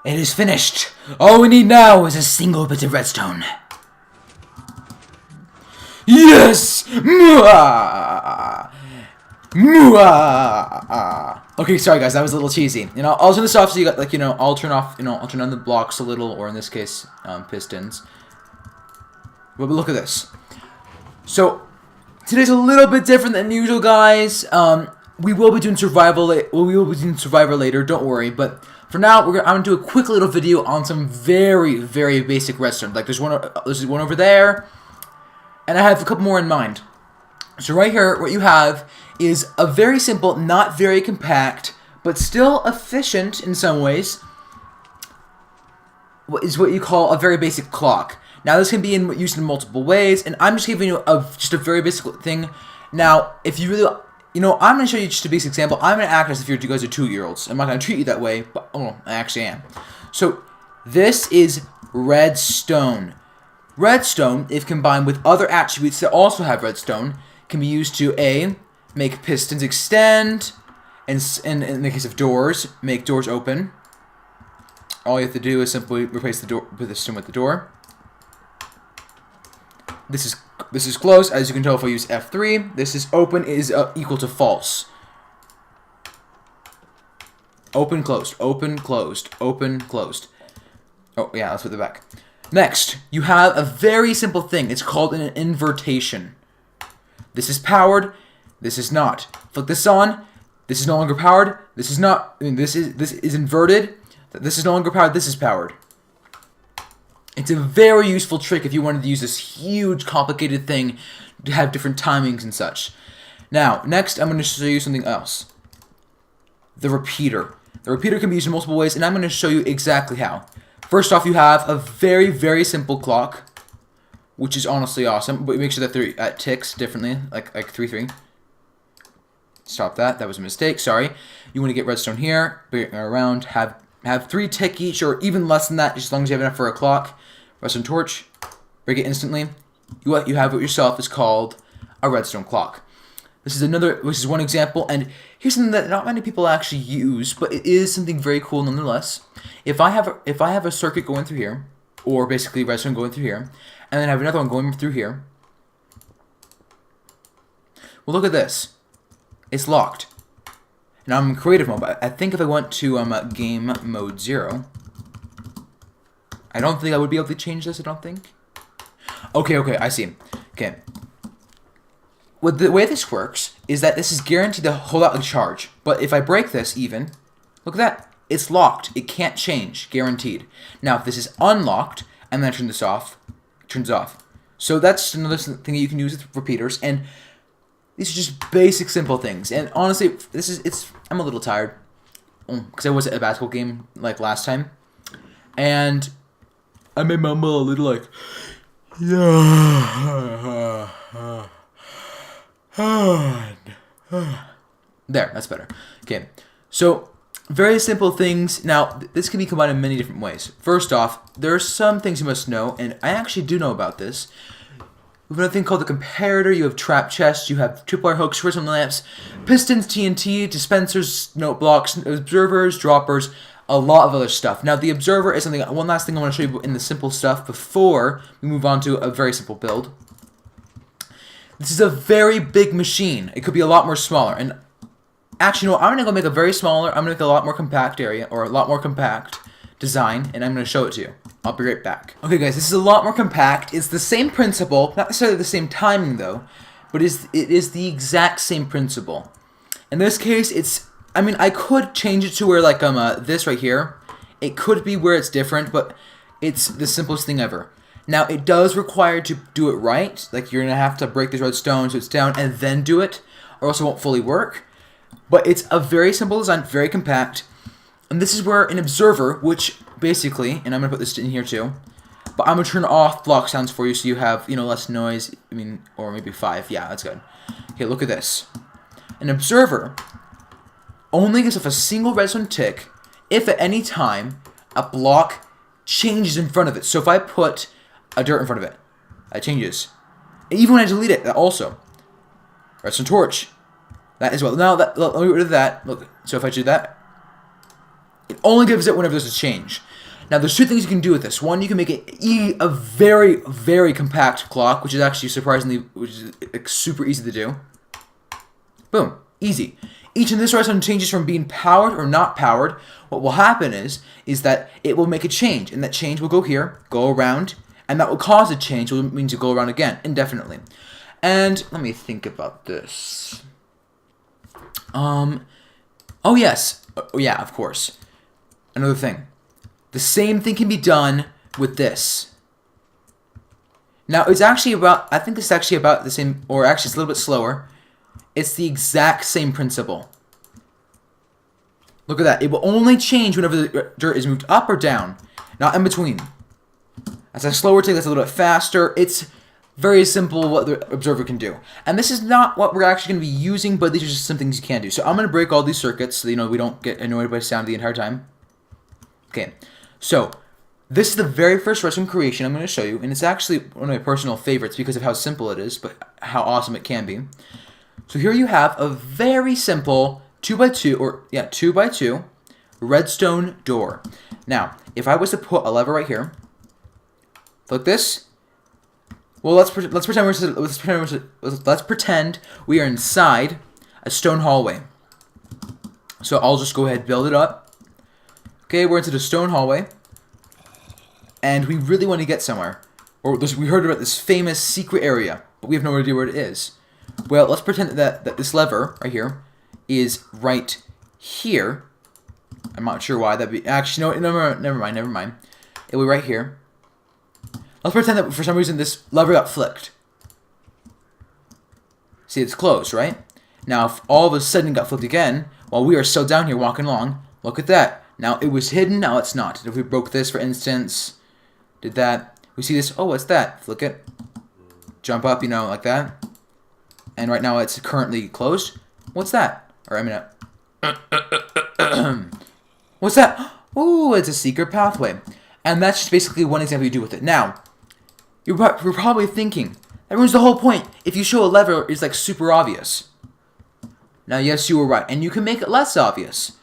It is finished. All we need now is a single bit of redstone. Yes! Mwah! Mwah! Okay, sorry guys, that was a little cheesy. I'll turn this off so you got, I'll turn on the blocks a little, or in this case, pistons. But look at this. So, today's a little bit different than usual, guys. We will be doing survival. We will be doing survivor later. Don't worry. But for now, I'm gonna do a quick little video on some very, very basic redstone. Like there's one over there, and I have a couple more in mind. So right here, what you have is a very simple, not very compact, but still efficient in some ways. Is what you call a very basic clock. Now this can be used in multiple ways, and I'm just giving you just a very basic thing. Now, if you really, I'm going to show you just a basic example. I'm going to act as if you guys are 2-year-olds. I'm not going to treat you that way, but I actually am. So, this is redstone. Redstone, if combined with other attributes that also have redstone, can be used to make pistons extend, and in the case of doors, make doors open. All you have to do is simply replace the piston with the door. This is closed, as you can tell if I use F3. This is open is equal to false. Open, closed, open, closed, open, closed. Oh, yeah, let's put it back. Next, you have a very simple thing. It's called an invertation. This is powered, this is not. Flick this on, this is no longer powered, this is not, this is inverted, this is no longer powered, this is powered. It's a very useful trick if you wanted to use this huge, complicated thing to have different timings and such. Now, next, I'm going to show you something else. The repeater. The repeater can be used in multiple ways, and I'm going to show you exactly how. First off, you have a very, very simple clock, which is honestly awesome, but make sure that it ticks differently, like 3-3. Stop that. That was a mistake. Sorry. You want to get redstone here, bring it around, have 3 tick each, or even less than that, just as long as you have enough for a clock. Redstone torch, break it instantly. What you have with yourself is called a redstone clock. This is one example, and here's something that not many people actually use, but it is something very cool nonetheless. If I have a circuit going through here, or basically redstone going through here, and then I have another one going through here. Well, look at this. It's locked. Now I'm in creative mode, but I think if I went to game mode 0, I don't think I would be able to change this, I don't think. Okay, I see. Okay. Well, the way this works is that this is guaranteed to hold out a charge. But if I break this even, look at that. It's locked. It can't change. Guaranteed. Now, if this is unlocked, and then I turn this off, it turns off. So that's another thing that you can use with repeaters. And these are just basic, simple things. And honestly, I'm a little tired. Because I was at a basketball game, like, last time. And I made my mom a little, like, yeah. There, that's better. Okay, so very simple things. Now, this can be combined in many different ways. First off, there are some things you must know, and I actually do know about this. We have another thing called the comparator. You have trap chests, you have tripwire hooks, redstone lamps, pistons, TNT, dispensers, note blocks, observers, droppers, a lot of other stuff. Now, the observer is something. One last thing I want to show you in the simple stuff before we move on to a very simple build. This is a very big machine. It could be a lot more smaller. And actually, I'm going to go make a very smaller. I'm going to make a lot more compact area, or a lot more compact design, and I'm going to show it to you. I'll be right back. Okay, guys, this is a lot more compact. It's the same principle, not necessarily the same timing though, but it is the exact same principle. In this case, I could change it to where this right here. It could be where it's different, but it's the simplest thing ever. Now, it does require to do it right. Like, you're going to have to break this redstone so it's down and then do it, or else it won't fully work. But it's a very simple design, very compact. And this is where an observer, which basically, and I'm going to put this in here too, but I'm going to turn off block sounds for you so you have, less noise. Or maybe 5. Yeah, that's good. Okay, look at this. An observer only gives off a single redstone tick if at any time a block changes in front of it. So if I put a dirt in front of it, that changes. And even when I delete it, that also. Redstone torch. That as well. Now, let me get rid of that. Look, so if I do that, It only gives it whenever there's a change. Now, there's two things you can do with this. One, you can make it a very, very compact clock, which is actually which is super easy to do. Boom. Easy. Each of this redstone changes from being powered or not powered. What will happen is that it will make a change, and that change will go here, go around, and that will cause a change, which means to go around again, indefinitely. And let me think about this. Oh yes. Oh yeah, of course. Another thing. The same thing can be done with this. Now, it's actually I think this is actually about the same, or actually it's a little bit slower. It's the exact same principle. Look at that. It will only change whenever the dirt is moved up or down, not in between. That's a slower tick, that's a little bit faster. It's very simple what the observer can do. And this is not what we're actually going to be using, but these are just some things you can do. So I'm going to break all these circuits so we don't get annoyed by sound the entire time. Okay. So, this is the very first redstone creation I'm going to show you, and it's actually one of my personal favorites because of how simple it is, but how awesome it can be. So here you have a very simple 2x2 redstone door. Now, if I was to put a lever right here, like this, well, let's pretend we are inside a stone hallway. So I'll just go ahead and build it up. Okay, we're into the stone hallway, and we really want to get somewhere. We heard about this famous secret area, but we have no idea where it is. Well, let's pretend that this lever right here is right here. I'm not sure why that'd be. Actually, no, never mind. It will be right here. Let's pretend that for some reason this lever got flicked. See, it's closed, right? Now, if all of a sudden it got flipped again, while we are still down here walking along, look at that. Now, it was hidden, now it's not. If we broke this, for instance, did that, we see this, oh, what's that? Flick it, jump up, like that. And right now it's currently closed. What's that? Or, what's that? Ooh, it's a secret pathway. And that's just basically one example you do with it. Now, you're probably thinking, that ruins the whole point. If you show a lever, it's like super obvious. Now, yes, you were right. And you can make it less obvious.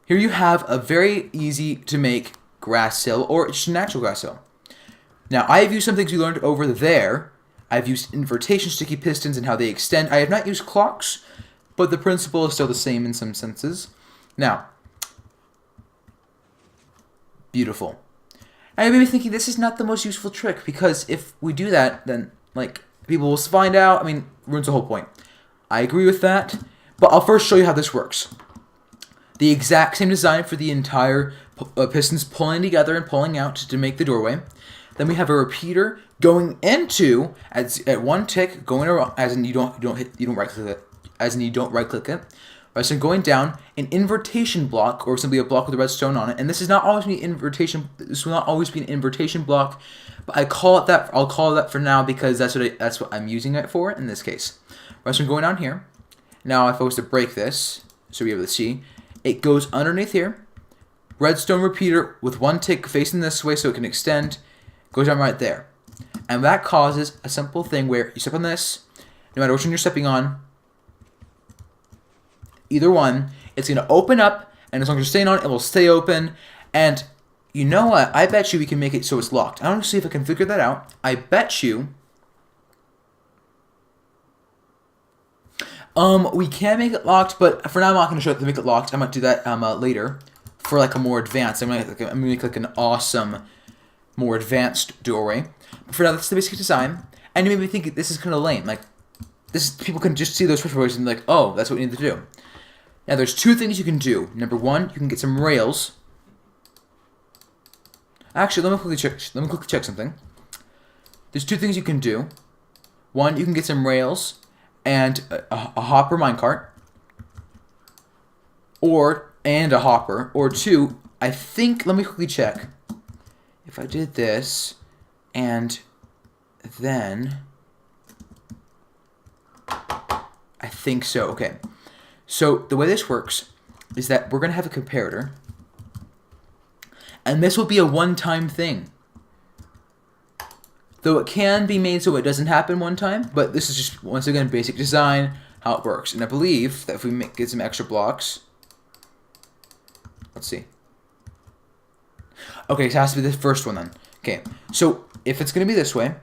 Here you have a very easy to make grass hill, or just a natural grass hill. Now, I have used some things we learned over there. I've used invertation sticky pistons and how they extend. I have not used clocks, but the principle is still the same in some senses. Now, beautiful. I may be thinking this is not the most useful trick, because if we do that, then people will find out. Ruins the whole point. I agree with that, but I'll first show you how this works. The exact same design for the entire pistons pulling together and pulling out to make the doorway. Then we have a repeater going into at one tick, going around, as in you don't right click it, as in you don't right click it. So going down, an invertation block, or simply a block with a redstone on it. And this is not always be invertation. This will not always be an invertation block, but I call it that. I'll call it that for now because that's what I'm using it for in this case. So going down here. Now, if I was to break this, so we be able to see. It goes underneath here, redstone repeater with one tick facing this way so it can extend, goes down right there. And that causes a simple thing where you step on this, no matter which one you're stepping on, either one, it's going to open up, and as long as you're staying on it, it will stay open. And you know what? I bet you we can make it so it's locked. I don't know, see if I can figure that out. I bet you we can make it locked, but for now I'm not going to show it to make it locked. I might do that later for a more advanced. I'm going to make an awesome, more advanced doorway. But for now, that's the basic design. And you may be thinking this is kind of lame. People can just see those switch and be like, oh, that's what we need to do. Now, there's two things you can do. Number one, you can get some rails. Actually, let me quickly check something. There's two things you can do. One, you can get some rails and a hopper minecart, and a hopper, or two, I think, let me quickly check. If I did this, and then, I think so, okay. So, the way this works is that we're going to have a comparator, and this will be a one-time thing. Though it can be made so it doesn't happen one time, but this is just, once again, basic design, how it works. And I believe that if we get some extra blocks, let's see. Okay, it has to be the first one then. Okay, so if it's going to be this way,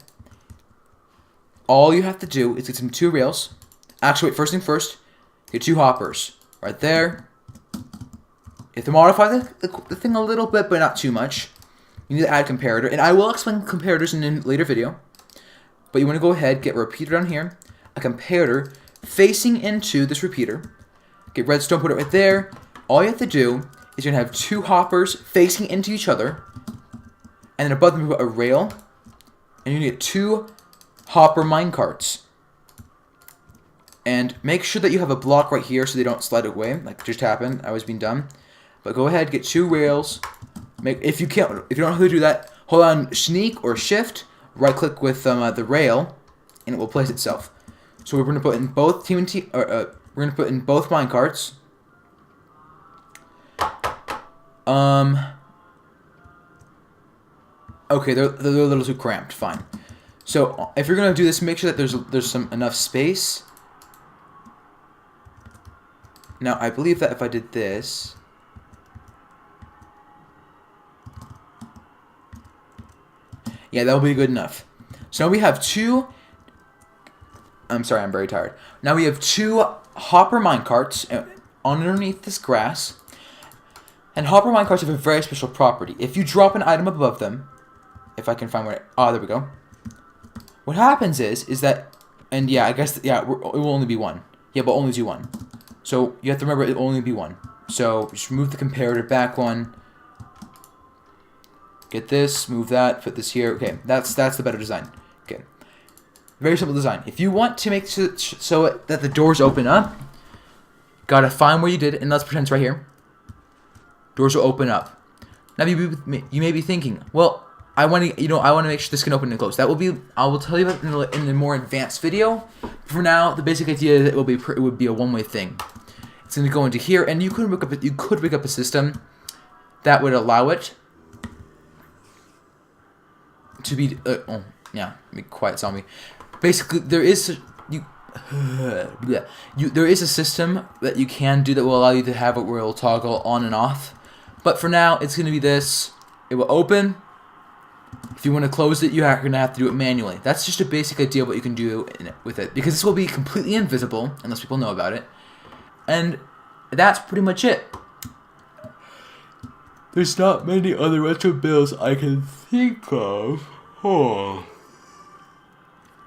all you have to do is get some 2 rails. Actually, wait, first thing first, get 2 hoppers. Right there. You have to modify the thing a little bit, but not too much. You need to add comparator, and I will explain comparators in a later video. But you want to go ahead, get a repeater down here, a comparator facing into this repeater. Get redstone, put it right there. All you have to do is you're going to have 2 hoppers facing into each other, and then above them you put a rail, and you're going to get 2 hopper minecarts. And make sure that you have a block right here so they don't slide away, like just happened. I was being dumb. But go ahead, get 2 rails. If you don't know how to do that, hold on sneak or shift, right click with the rail, and it will place itself. So we're going to put in both we're going to put in both minecarts. Okay, they're a little too cramped. Fine. So if you're going to do this, make sure that there's some enough space. Now I believe that if I did this. Yeah, that will be good enough. So now we have 2... I'm sorry, I'm very tired. Now we have 2 hopper minecarts underneath this grass. And hopper minecarts have a very special property. If you drop an item above them, if I can find where... Oh, there we go. What happens is that... And yeah, I guess... Yeah, it will only be 1. Yeah, but only do 1. So you have to remember it will only be 1. So just move the comparator back 1. Get this, move that, put this here. Okay, that's the better design. Okay, very simple design. If you want to make so that the doors open up, gotta find where you did it, and let's pretend it's right here. Doors will open up. Now you may be thinking, well, I want to make sure this can open and close. That will be, I will tell you about in a more advanced video. For now, the basic idea is it would be a one-way thing. It's going to go into here, and you could rig up a system that would allow it to be oh yeah, be quiet, zombie. Basically, there is there is a system that you can do that will allow you to have it where it will toggle on and off. But for now, it's going to be this. It will open. If you want to close it, you're going to have to do it manually. That's just a basic idea of what you can do with it, because this will be completely invisible unless people know about it. And that's pretty much it. There's not many other retro builds I can think of. Oh.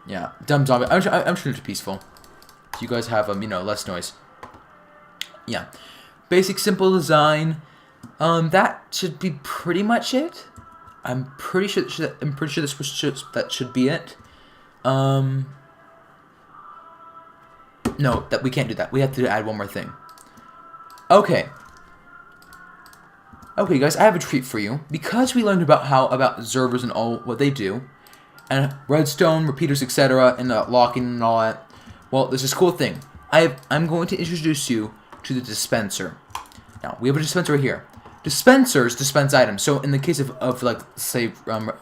Yeah, dumb zombie. I'm sure it's peaceful. So you guys have less noise. Yeah, basic simple design. That should be pretty much it. I'm pretty sure that should be it. No, that we can't do that. We have to add one more thing. Okay. Okay, guys, I have a treat for you. Because we learned about observers and all what they do, and redstone, repeaters, etc., and locking and all that. Well, there's this cool thing. I'm going to introduce you to the dispenser. Now, we have a dispenser right here. Dispensers dispense items. So, in the case of like, say,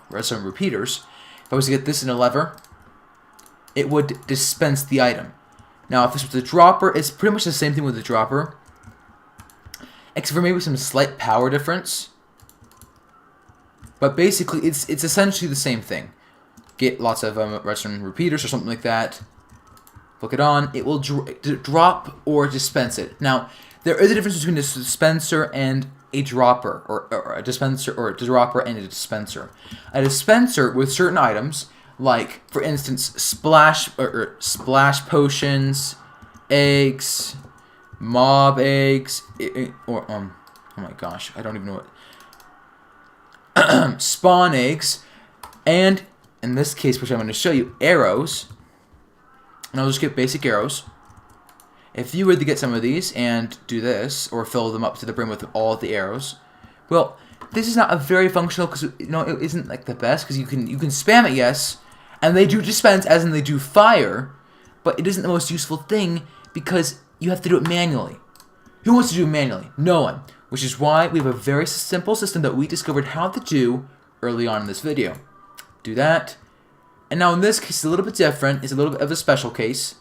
redstone repeaters, if I was to get this in a lever, it would dispense the item. Now, if this was a dropper, it's pretty much the same thing with the dropper, except for maybe some slight power difference. But basically, it's essentially the same thing. Get lots of redstone repeaters or something like that. Hook it on. It will drop or dispense it. Now, there is a difference between a dispenser and a dropper, or a dispenser, or a dropper and a dispenser. A dispenser with certain items, like for instance, splash potions, eggs, mob eggs, or oh my gosh, I don't even know what. Spawn eggs, and in this case, which I'm going to show you, arrows. And I'll just get basic arrows. If you were to get some of these and do this, or fill them up to the brim with all of the arrows, well, this is not a very functional, because it isn't like the best, because you can spam it, yes, and they do dispense, as in they do fire, but it isn't the most useful thing because you have to do it manually. Who wants to do it manually? No one. Which is why we have a very simple system that we discovered how to do early on in this video. Do that. And now in this case, it's a little bit different. It's a little bit of a special case.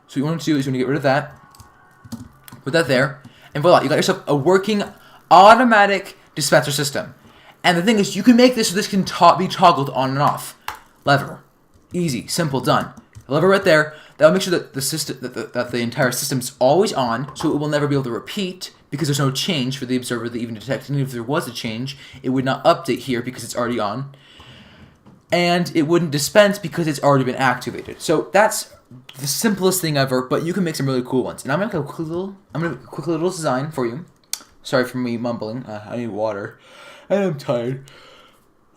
So what you want to do is you want to get rid of that. Put that there. And voila, you got yourself a working automatic dispenser system. And the thing is, you can make this so this can be toggled on and off. Lever. Easy. Simple. Done. Lever right there. That will make sure that the system, that the entire system is always on, so it will never be able to repeat because there's no change for the observer to even detect. And if there was a change, it would not update here because it's already on, and it wouldn't dispense because it's already been activated. So that's the simplest thing ever, but you can make some really cool ones. And I'm gonna make a quick little design for you. Sorry for me mumbling. I need water, and I'm tired.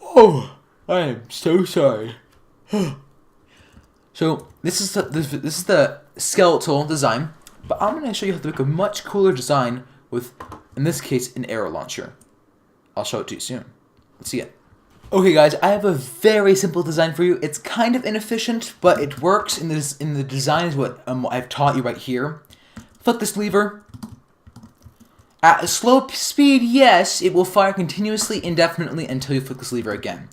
Oh, I am so sorry. So this is the skeletal design, but I'm going to show you how to make a much cooler design with, in this case, an arrow launcher. I'll show it to you soon. Let's see it. Okay, guys, I have a very simple design for you. It's kind of inefficient, but it works. In the design is what I've taught you right here. Flip this lever. At a slow speed, yes, it will fire continuously, indefinitely until you flip this lever again.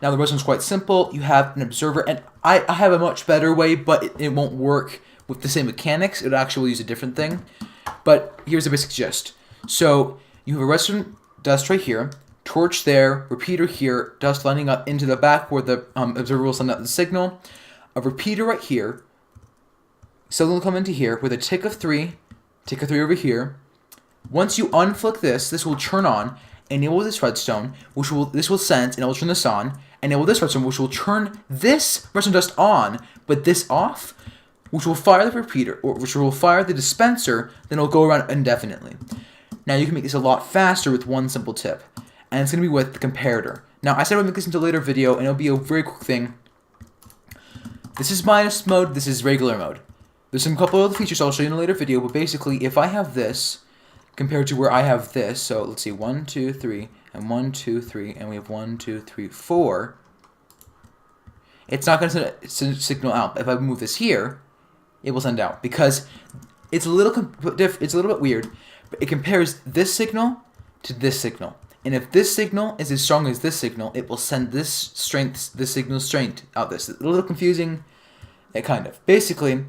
Now the redstone's quite simple. You have an observer, and I have a much better way, but it won't work with the same mechanics. It actually will use a different thing. But here's the basic gist. So you have a redstone dust right here, torch there, repeater here, dust lining up into the back where the observer will send out the signal. A repeater right here. Signal will come into here with a tick of 3 over here. Once you unflick this will turn on. Enable this redstone, this will sense, and it will turn this on. Enable this redstone, which will turn this redstone dust on, but this off, which will fire the repeater, or which will fire the dispenser, then it'll go around indefinitely. Now you can make this a lot faster with one simple tip, and it's going to be with the comparator. Now I said I would make this into a later video, and it'll be a very quick thing. This is minus mode, this is regular mode. There's some couple other features I'll show you in a later video, but basically if I have this, compared to where I have this, so let's see, 1, 2, 3, and 1, 2, 3, and we have 1, 2, 3, 4. It's not going to send a signal out. If I move this here, it will send out because it's a little bit weird. But it compares this signal to this signal, and if this signal is as strong as this signal, it will send this signal strength out. This a little confusing, kind of. Basically,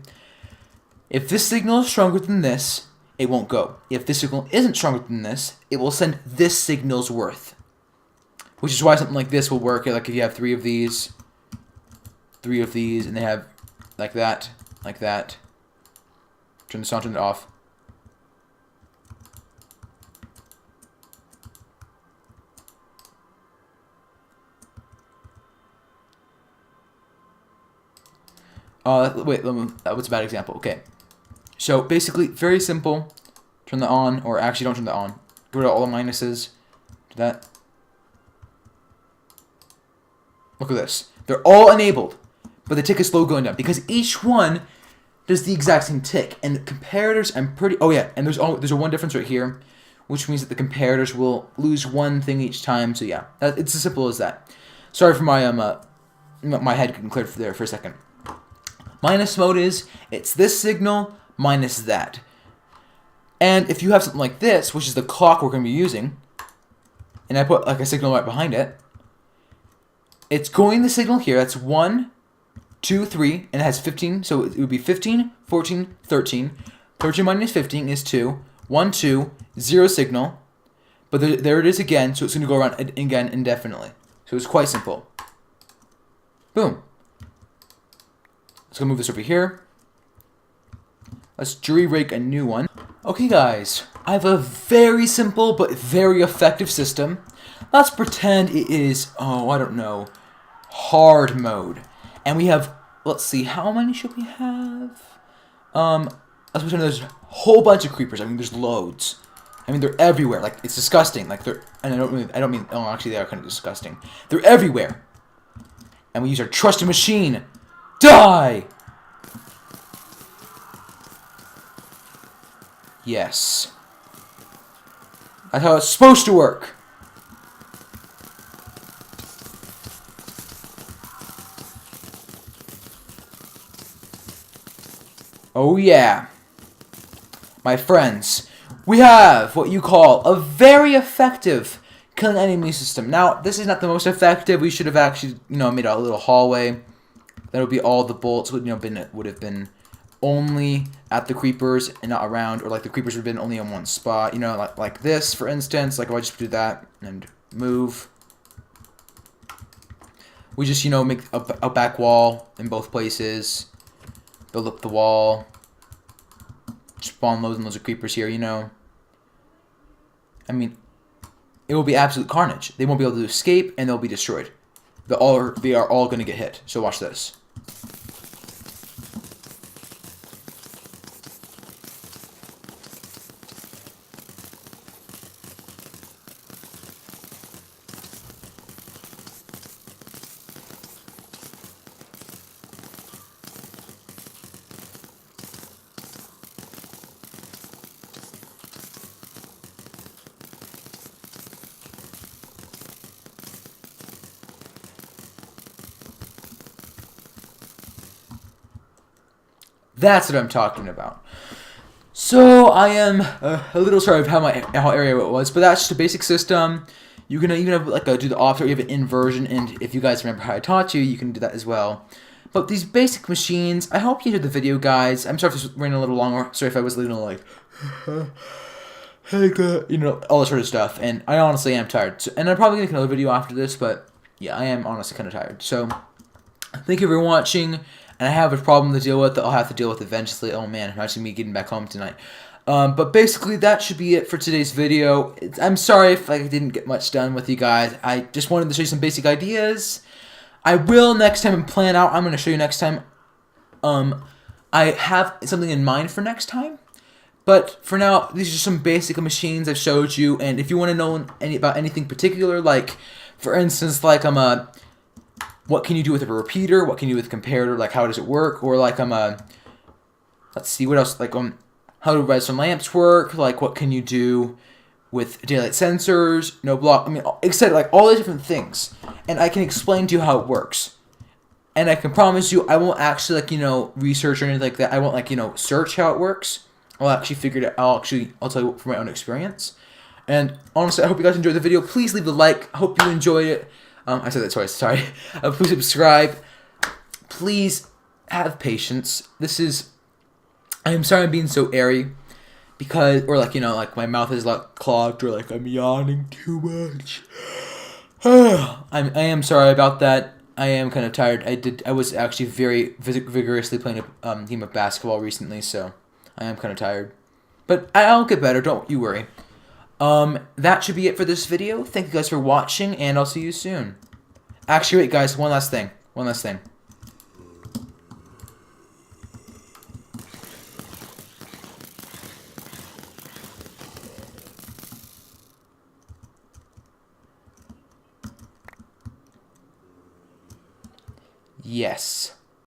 if this signal is stronger than this, it won't go. If this signal isn't stronger than this, it will send this signal's worth. Which is why something like this will work. Like if you have 3 of these, and they have like that. Turn this on, turn it off. Wait, that was a bad example. Okay. So basically, very simple. Turn that on, or actually don't turn that on. Get rid of all the minuses. Do that. Look at this. They're all enabled, but the tick is slow going down because each one does the exact same tick. And the comparators, oh yeah, and there's a one difference right here, which means that the comparators will lose one thing each time. So yeah, it's as simple as that. Sorry for my my head getting cleared there for a second. Minus mode is it's this signal minus that. And if you have something like this, which is the clock we're going to be using, and I put like a signal right behind it, it's going the signal here. That's 1, 2, 3, and it has 15. So it would be 15, 14, 13. 13 minus 15 is 2. 1, 2, 0 signal. But there it is again, so it's going to go around again indefinitely. So it's quite simple. Boom. Let's go move this over here. Let's jury rig a new one. Okay guys, I have a very simple but very effective system. Let's pretend it is, I don't know, hard mode. And we have, let's see, how many should we have? Let's pretend there's a whole bunch of creepers. I mean, there's loads. I mean, they're everywhere. Like, it's disgusting. Like, and I don't mean, actually they are kind of disgusting. They're everywhere. And we use our trusted machine. Die! Yes. That's how it's supposed to work. Oh yeah. My friends, we have what you call a very effective killing enemy system. Now, this is not the most effective. We should have actually, made a little hallway. That would be all the bolts would have been only at the creepers and not around, or like the creepers would have been only in one spot, like this, for instance. Like if I just do that and move, We just, you know, make a back wall in both places. Build up the wall. Spawn loads and loads of creepers here, you know. I mean, it will be absolute carnage. They won't be able to escape, and they'll be destroyed. They are all going to get hit. So watch this. That's what I'm talking about. So I am a little sorry of how area it was, but that's just a basic system. You can even have do the opposite. You have an inversion, and if you guys remember how I taught you, you can do that as well. But these basic machines, I hope you enjoyed the video, guys. I'm sorry if this ran a little longer. Sorry if I was a little like, you know, all this sort of stuff. And I honestly am tired. So, and I'm probably gonna make another video after this, but yeah, I am honestly kind of tired. So thank you for watching. And I have a problem to deal with that I'll have to deal with eventually. Oh man, imagine me getting back home tonight. But basically, that should be it for today's video. I'm sorry if I didn't get much done with you guys. I just wanted to show you some basic ideas. I will next time and plan out. I'm going to show you next time. I have something in mind for next time. But for now, these are some basic machines I've showed you. And if you want to know about anything particular, like, for instance, like what can you do with a repeater? What can you do with a comparator? Like, how does it work? Or like let's see, what else? Like how do redstone lamps work? Like, what can you do with daylight sensors? No block. I mean, etc. Like all these different things, and I can explain to you how it works. And I can promise you, I won't actually research or anything like that. I won't search how it works. I'll actually figure it out. I'll tell you from my own experience. And honestly, I hope you guys enjoyed the video. Please leave a like. I hope you enjoyed it. I said that twice, sorry. Please subscribe. Please have patience. I'm sorry I'm being so airy. Because, or my mouth is clogged, or I'm yawning too much. I am sorry about that. I am kind of tired. I was actually very vigorously playing a game of basketball recently, so I am kind of tired. But I'll get better, don't you worry. That should be it for this video. Thank you guys for watching, and I'll see you soon. Actually, wait, guys, one last thing. Yes.